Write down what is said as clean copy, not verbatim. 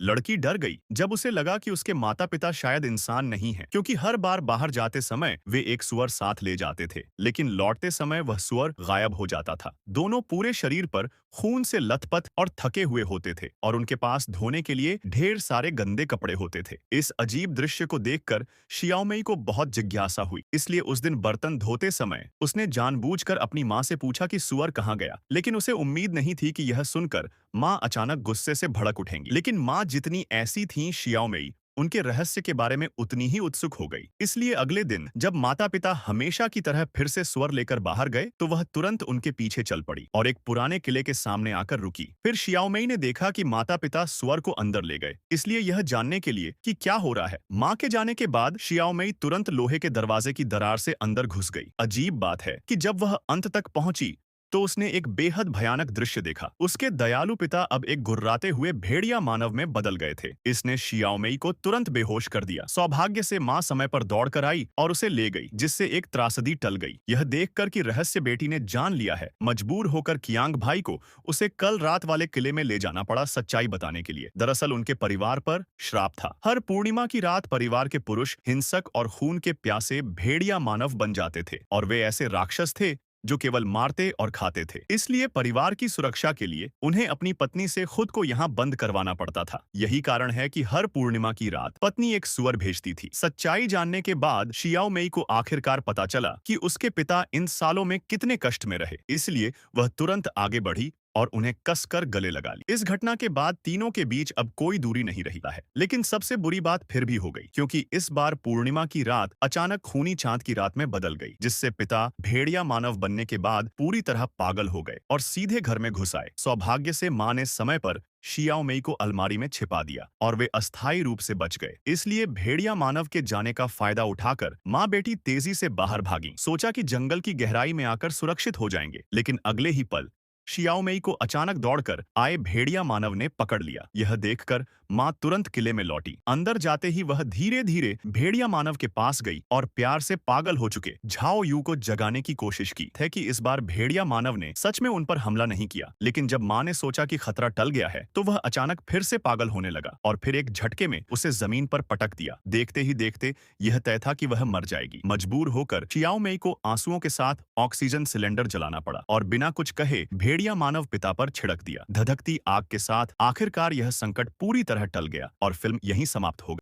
लड़की डर गई जब उसे लगा कि उसके माता पिता शायद इंसान नहीं हैं, क्योंकि हर बार बाहर जाते समय वे एक सुअर साथ ले जाते थे, लेकिन लौटते समय वह सुअर गायब हो जाता था। दोनों पूरे शरीर पर खून से लथपथ और थके हुए होते थे और उनके पास धोने के लिए ढेर सारे गंदे कपड़े होते थे। इस अजीब दृश्य को देखकर शियाओमेई को बहुत जिज्ञासा हुई, इसलिए उस दिन बर्तन धोते समय उसने जानबूझकर अपनी माँ से पूछा कि सुअर कहाँ गया। लेकिन उसे उम्मीद नहीं थी कि यह सुनकर माँ अचानक गुस्से से भड़क उठेंगी। लेकिन माँ जितनी ऐसी थीं शियाओमेई उनके रहस्य के बारे में उतनी ही उत्सुक हो गई। इसलिए अगले दिन जब माता पिता हमेशा की तरह फिर से स्वर लेकर बाहर गए तो वह तुरंत उनके पीछे चल पड़ी और एक पुराने किले के सामने आकर रुकी। फिर शियाओमेई ने देखा कि माता पिता स्वर को अंदर ले गए, इसलिए यह जानने के लिए कि क्या हो रहा है। माँ के जाने के बाद शियाओमेई तुरंत लोहे के दरवाजे की दरार से अंदर घुस गई। अजीब बात है कि जब वह अंत तक पहुंची तो उसने एक बेहद भयानक दृश्य देखा। उसके दयालु पिता अब एक गुर्राते हुए भेड़िया मानव में बदल गए थे। इसने शियाओमेई को तुरंत बेहोश कर दिया। सौभाग्य से माँ समय पर दौड़ कर आई और उसे ले गई, जिससे एक त्रासदी टल गई। यह देखकर कि रहस्य बेटी ने जान लिया है, मजबूर होकर कियांग भाई को उसे कल रात वाले किले में ले जाना पड़ा सच्चाई बताने के लिए। दरअसल उनके परिवार पर श्राप था। हर पूर्णिमा की रात परिवार के पुरुष हिंसक और खून के प्यासे भेड़िया मानव बन जाते थे और वे ऐसे राक्षस थे जो केवल मारते और खाते थे। इसलिए परिवार की सुरक्षा के लिए उन्हें अपनी पत्नी से खुद को यहाँ बंद करवाना पड़ता था। यही कारण है कि हर पूर्णिमा की रात पत्नी एक सुअर भेजती थी। सच्चाई जानने के बाद शियाओमेई को आखिरकार पता चला कि उसके पिता इन सालों में कितने कष्ट में रहे। इसलिए वह तुरंत आगे बढ़ी और उन्हें कसकर गले लगा ली। इस घटना के बाद तीनों के बीच अब कोई दूरी नहीं रहता है। लेकिन सबसे बुरी बात फिर भी हो गई, क्योंकि इस बार पूर्णिमा की रात अचानक खूनी चांद की रात में बदल गई, जिससे पिता भेड़िया मानव बनने के बाद पूरी तरह पागल हो गए और सीधे घर में घुस आए। सौभाग्य से माँ ने समय पर शियाओमेई को अलमारी में छिपा दिया और वे अस्थायी रूप से बच गए। इसलिए भेड़िया मानव के जाने का फायदा उठाकर माँ बेटी तेजी से बाहर भागी। सोचा कि जंगल की गहराई में आकर सुरक्षित हो जाएंगे, लेकिन अगले ही पल शियाओमेई को अचानक दौड़कर आए भेड़िया मानव ने पकड़ लिया। यह देखकर माँ तुरंत किले में लौटी। अंदर जाते ही वह धीरे धीरे भेड़िया मानव के पास गई और प्यार से पागल हो चुके झाओ यू को जगाने की कोशिश की थे कि इस बार भेड़िया मानव ने सच में उन पर हमला नहीं किया। लेकिन जब माँ ने सोचा कि खतरा टल गया है तो वह अचानक फिर से पागल होने लगा और फिर एक झटके में उसे जमीन पर पटक दिया। देखते ही देखते यह तय था कि वह मर जाएगी। मजबूर होकर शियाओमेई को आंसुओं के साथ ऑक्सीजन सिलेंडर जलाना पड़ा और बिना कुछ कहे भेड़िया मानव पिता पर छिड़क दिया। धधकती आग के साथ आखिरकार यह संकट पूरी तरह टल गया और फिल्म यहीं समाप्त हो गई।